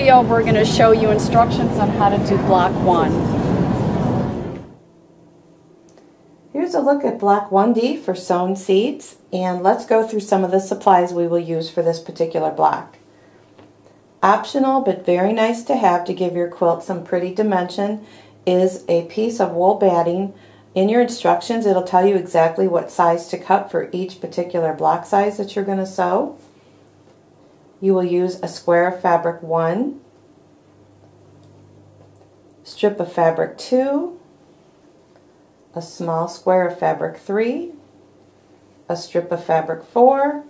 video, we're going to show you instructions on how to do block 1. Here's a look at block 1D for Sewn Seeds, and let's go through some of the supplies we will use for this particular block. Optional but very nice to have to give your quilt some pretty dimension is a piece of wool batting. In your instructions it'll tell you exactly what size to cut for each particular block size that you're going to sew. You will use a square of fabric 1, strip of fabric 2, a small square of fabric 3, a strip of fabric 4,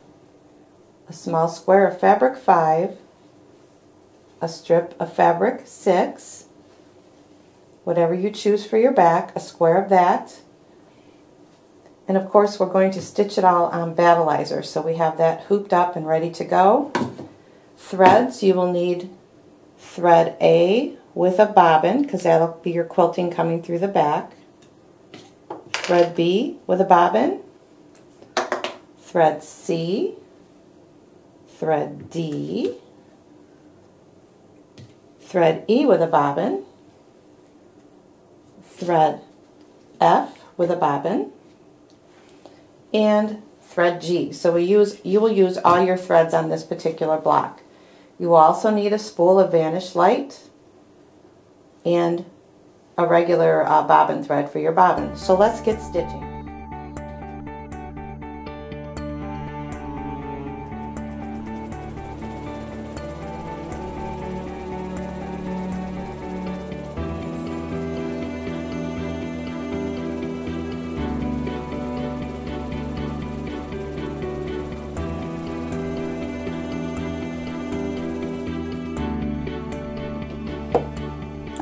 a small square of fabric 5, a strip of fabric 6, whatever you choose for your back, a square of that, and of course we're going to stitch it all on battleizer, so we have that hooped up and ready to go. Threads, you will need thread A with a bobbin, because that'll be your quilting coming through the back. Thread B with a bobbin, thread C, thread D, thread E with a bobbin, thread F with a bobbin, and thread G. So you will use all your threads on this particular block. You will also need a spool of Vanish Light and a regular bobbin thread for your bobbin. So let's get stitching.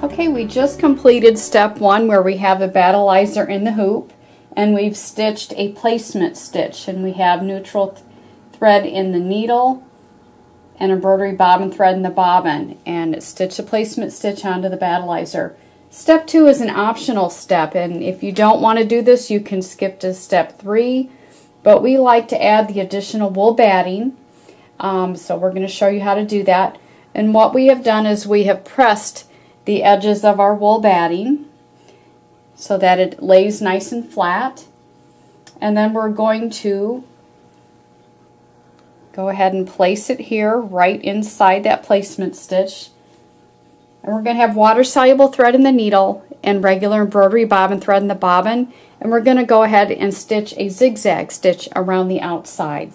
Okay, we just completed step 1 where we have a battleizer in the hoop, and we've stitched a placement stitch, and we have neutral thread in the needle and embroidery bobbin thread in the bobbin, and stitch a placement stitch onto the battleizer. Step 2 is an optional step, and if you don't want to do this you can skip to step 3, but we like to add the additional wool batting, so we're going to show you how to do that. And what we have done is we have pressed the edges of our wool batting so that it lays nice and flat, and then we're going to go ahead and place it here right inside that placement stitch, and we're going to have water soluble thread in the needle and regular embroidery bobbin thread in the bobbin, and we're going to go ahead and stitch a zigzag stitch around the outside.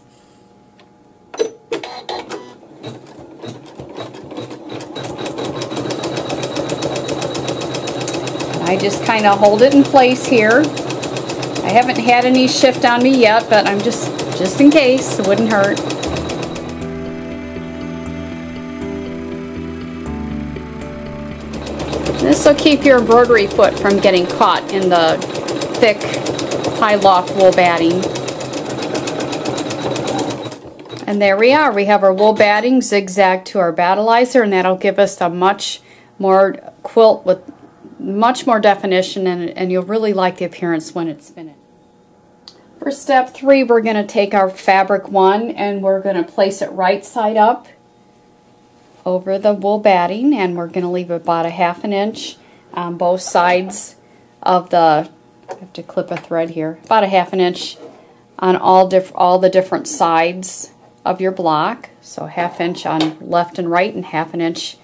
I just kind of hold it in place here. I haven't had any shift on me yet, but I'm just in case, it wouldn't hurt. This will keep your embroidery foot from getting caught in the thick high loft wool batting. And there we are. We have our wool batting zigzag to our battleizer, and that'll give us a much more quilt with much more definition, and you'll really like the appearance when it's finished. For step 3, we're going to take our fabric 1 and we're going to place it right side up over the wool batting, and we're going to leave about a ½ inch on both sides of the, I have to clip a thread here, about a ½ inch on all the different sides of your block. So ½ inch on left and right and ½ inch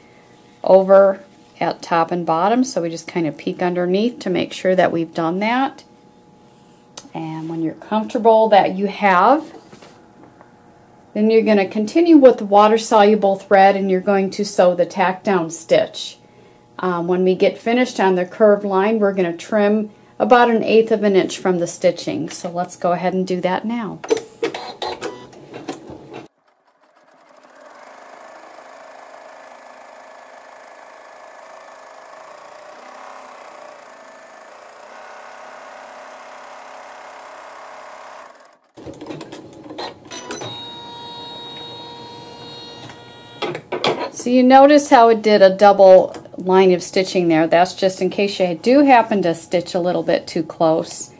over at top and bottom, so we just kind of peek underneath to make sure that we've done that. And when you're comfortable that you have, then you're going to continue with the water soluble thread, and you're going to sew the tack down stitch. When we get finished on the curved line, we're going to trim about 1/8 of an inch from the stitching. So let's go ahead and do that now. So you notice how it did a double line of stitching there. That's just in case you do happen to stitch a little bit too close,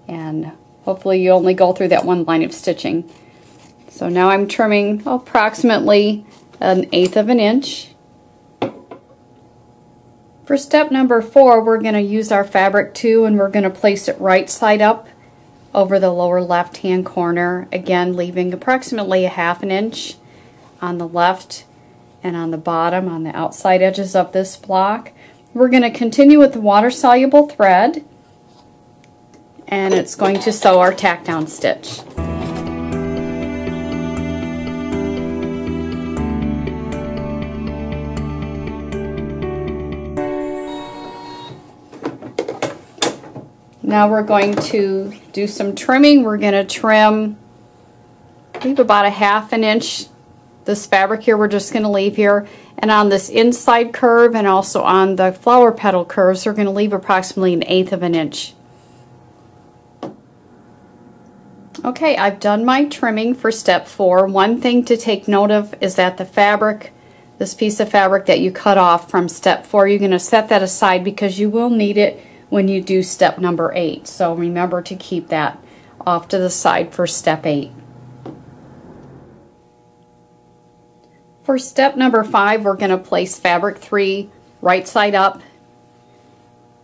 and hopefully you only go through that one line of stitching. So now I'm trimming approximately 1/8 of an inch For step number 4, we're going to use our fabric 2 and we're going to place it right side up over the lower left hand corner, again leaving approximately a ½ inch on the left and on the bottom on the outside edges of this block. We're going to continue with the water soluble thread, and it's going to sew our tack down stitch. Now we're going to do some trimming. We're going to trim, leave about a ½ inch. This fabric here we're just going to leave here, and on this inside curve and also on the flower petal curves we're going to leave approximately 1/8 inch. Okay, I've done my trimming for step 4. One thing to take note of is that the fabric, this piece of fabric that you cut off from step 4, you're going to set that aside because you will need it when you do step number 8. So remember to keep that off to the side for step 8. For step number 5, we're going to place fabric 3 right side up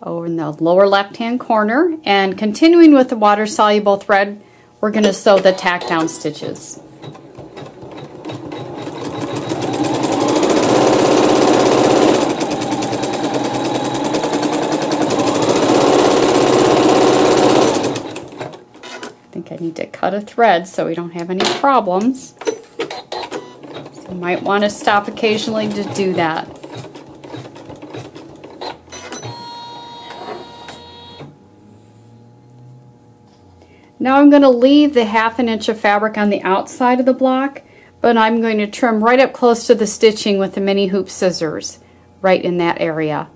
over in the lower left hand corner, and continuing with the water soluble thread, we're going to sew the tack down stitches. I think I need to cut a thread so we don't have any problems. So you might want to stop occasionally to do that. Now I'm going to leave the ½ inch of fabric on the outside of the block, but I'm going to trim right up close to the stitching with the mini hoop scissors, right in that area.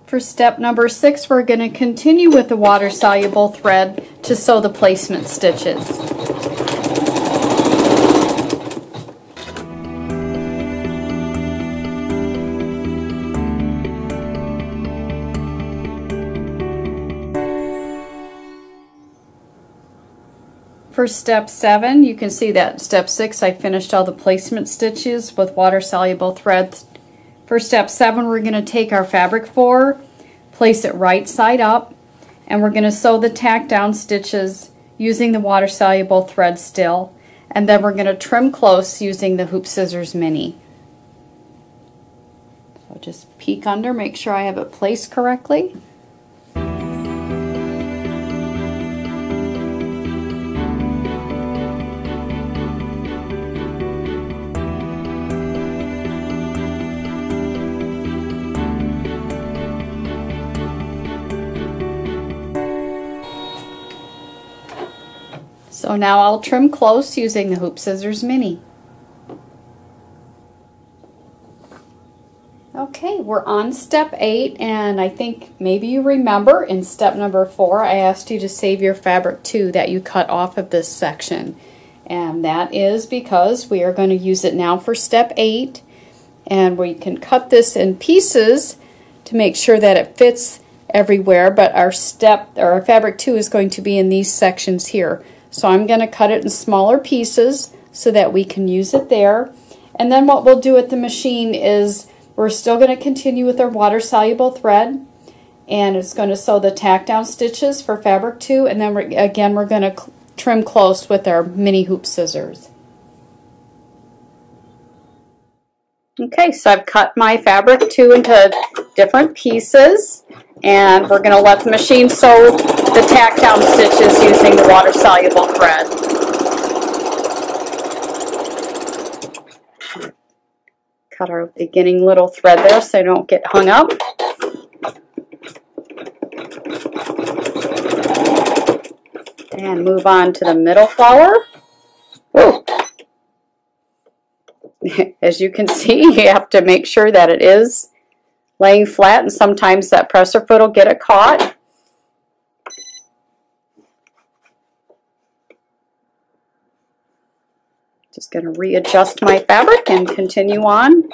For step number 6, we're going to continue with the water soluble thread to sew the placement stitches. For step 7, you can see that step 6 I finished all the placement stitches with water soluble threads. For step 7, we're going to take our fabric 4, place it right side up, and we're going to sew the tack down stitches using the water soluble thread still, and then we're going to trim close using the Hoop Scissors Mini. So just peek under, make sure I have it placed correctly. So now I'll trim close using the Hoop Scissors Mini. Okay, we're on step 8, and I think maybe you remember in step number 4 I asked you to save your fabric 2 that you cut off of this section. And that is because we are going to use it now for step 8, and we can cut this in pieces to make sure that it fits everywhere, but our fabric 2 is going to be in these sections here. So I'm going to cut it in smaller pieces so that we can use it there. And then what we'll do at the machine is we're still going to continue with our water soluble thread, and it's going to sew the tack down stitches for fabric 2, and then we're going to trim close with our mini hoop scissors. Okay, so I've cut my fabric 2 into different pieces, and we're going to let the machine sew the tack down stitches using the water soluble thread. Cut our beginning little thread there so I don't get hung up. And move on to the middle flower. Whoa. As you can see, you have to make sure that it is laying flat, and sometimes that presser foot will get it caught. Just going to readjust my fabric and continue on.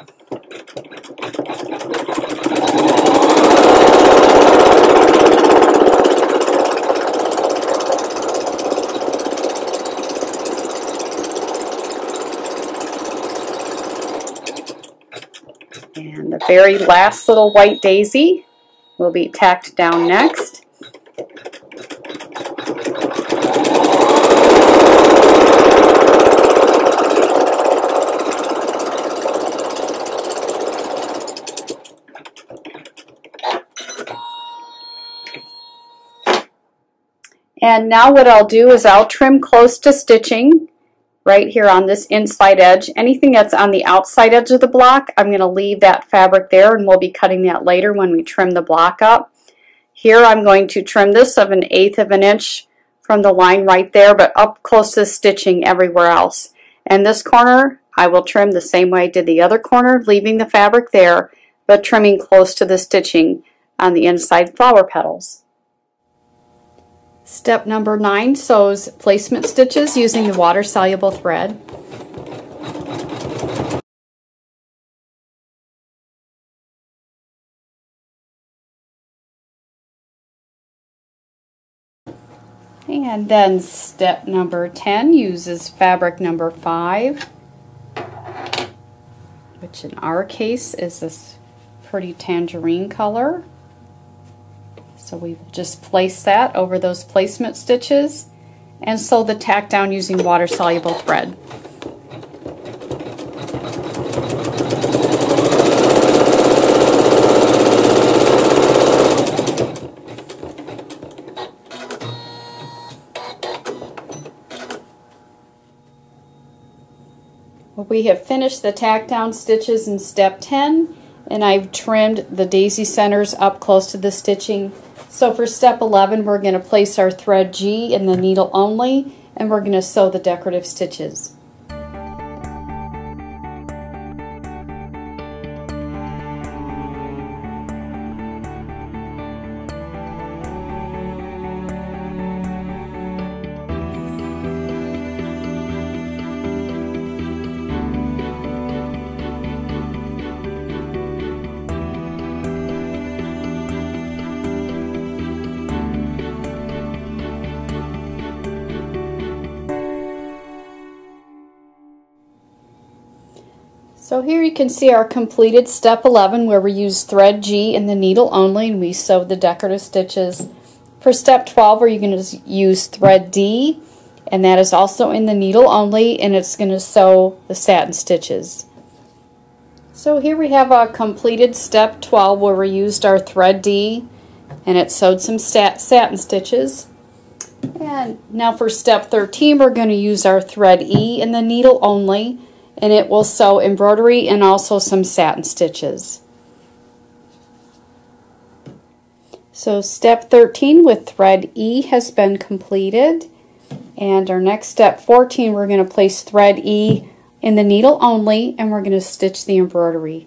And the very last little white daisy will be tacked down next. And now what I'll do is I'll trim close to stitching right here on this inside edge. Anything that's on the outside edge of the block, I'm going to leave that fabric there, and we'll be cutting that later when we trim the block up. Here I'm going to trim this of 1/8 of an inch from the line right there, but up close to stitching everywhere else. And this corner I will trim the same way I did the other corner, leaving the fabric there, but trimming close to the stitching on the inside flower petals. Step number 9 sews placement stitches using the water soluble thread. And then step number 10 uses fabric number 5, which in our case is this pretty tangerine color. So we will just place that over those placement stitches and sew the tack down using water soluble thread. Well, we have finished the tack down stitches in step 10, and I've trimmed the daisy centers up close to the stitching. So for step 11, we're going to place our thread G in the needle only, and we're going to sew the decorative stitches. So here you can see our completed step 11 where we use thread G in the needle only and we sew the decorative stitches. For step 12 we're going to use thread D, and that is also in the needle only, and it's going to sew the satin stitches. So here we have a completed step 12 where we used our thread D and it sewed some satin stitches. And now for step 13 we're going to use our thread E in the needle only, and it will sew embroidery and also some satin stitches. So step 13 with thread E has been completed, and our next step 14 we're going to place thread E in the needle only and we're going to stitch the embroidery.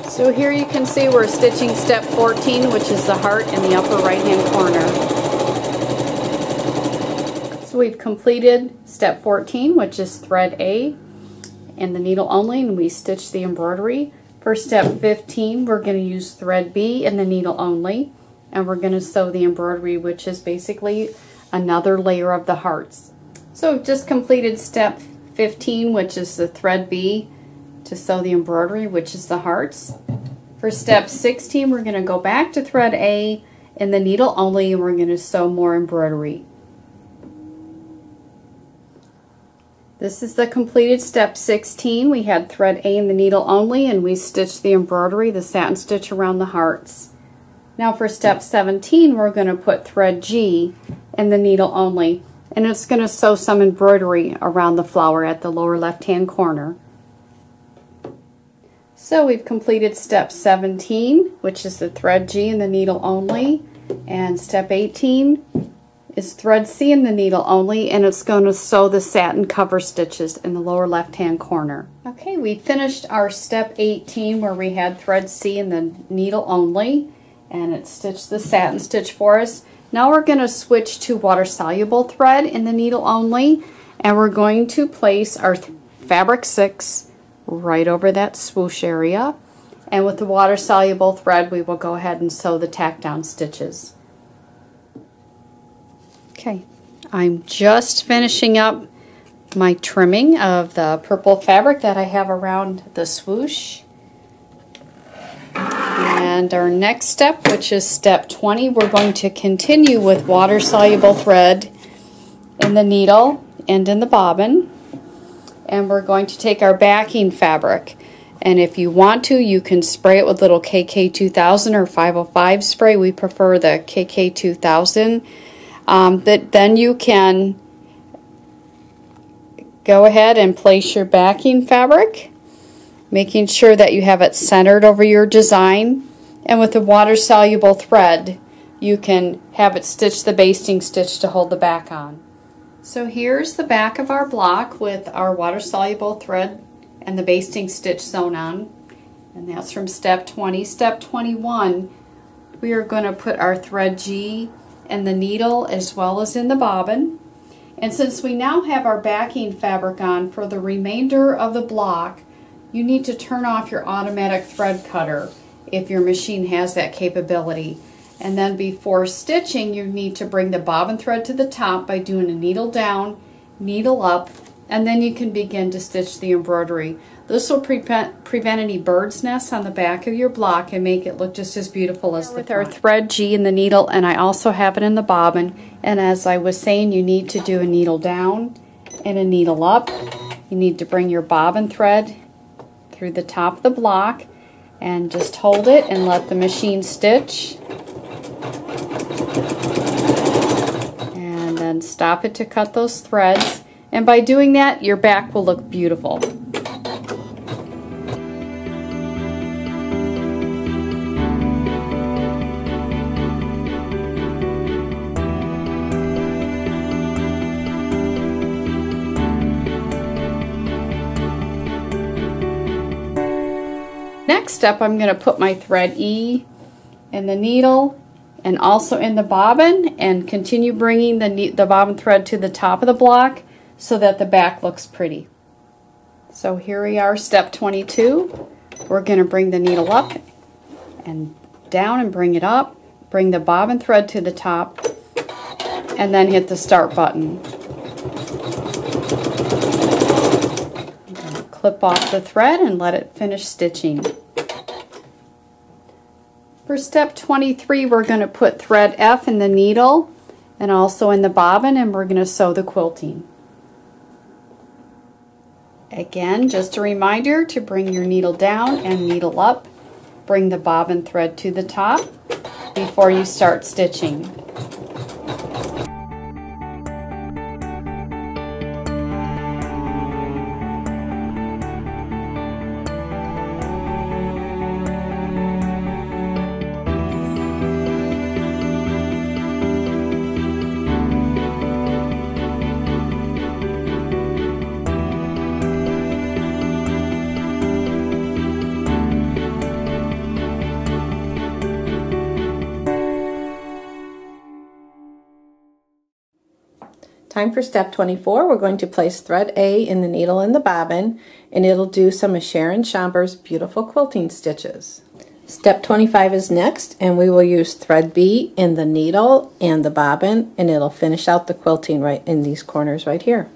So here you can see we're stitching step 14, which is the heart in the upper right hand corner. So we've completed step 14, which is thread A and the needle only, and we stitch the embroidery. For step 15, we're going to use thread B and the needle only, and we're going to sew the embroidery, which is basically another layer of the hearts. So we've just completed step 15, which is the thread B to sew the embroidery, which is the hearts. For step 16, we're going to go back to thread A and the needle only, and we're going to sew more embroidery. This is the completed step 16. We had thread A in the needle only and we stitched the embroidery, the satin stitch around the hearts. Now for step 17 we're going to put thread G in the needle only, and it's going to sew some embroidery around the flower at the lower left hand corner. So we've completed step 17, which is the thread G in the needle only, and step 18 is thread C in the needle only, and it's going to sew the satin cover stitches in the lower left hand corner. Okay, we finished our step 18 where we had thread C in the needle only, and it stitched the satin stitch for us. Now we're going to switch to water soluble thread in the needle only, and we're going to place our fabric 6 right over that swoosh area, and with the water soluble thread we will go ahead and sew the tack down stitches. Okay, I'm just finishing up my trimming of the purple fabric that I have around the swoosh. And our next step, which is step 20, we're going to continue with water-soluble thread in the needle and in the bobbin. And we're going to take our backing fabric. And if you want to, you can spray it with little KK2000 or 505 spray. We prefer the KK2000. But then you can go ahead and place your backing fabric, making sure that you have it centered over your design. And with the water-soluble thread, you can have it stitch the basting stitch to hold the back on. So here's the back of our block with our water-soluble thread and the basting stitch sewn on. And that's from step 20. Step 21, we are going to put our thread G in the needle as well as in the bobbin. And since we now have our backing fabric on for the remainder of the block, you need to turn off your automatic thread cutter if your machine has that capability. And then before stitching, you need to bring the bobbin thread to the top by doing a needle down, needle up, and then you can begin to stitch the embroidery. This will prevent any bird's nests on the back of your block and make it look just as beautiful as the front. With our thread G in the needle, and I also have it in the bobbin, and as I was saying, you need to do a needle down and a needle up. You need to bring your bobbin thread through the top of the block and just hold it and let the machine stitch. And then stop it to cut those threads. And by doing that, your back will look beautiful. Next step, I'm going to put my thread E in the needle and also in the bobbin, and continue bringing the bobbin thread to the top of the block so that the back looks pretty. So here we are, step 22. We're going to bring the needle up and down and bring it up, bring the bobbin thread to the top, and then hit the start button. Clip off the thread and let it finish stitching. For step 23, we're going to put thread F in the needle and also in the bobbin, and we're going to sew the quilting. Again, just a reminder to bring your needle down and needle up. Bring the bobbin thread to the top before you start stitching. Time for step 24. We're going to place thread A in the needle and the bobbin, and it'll do some of Sharon Schomburg's beautiful quilting stitches. Step 25 is next, and we will use thread B in the needle and the bobbin, and it'll finish out the quilting right in these corners right here.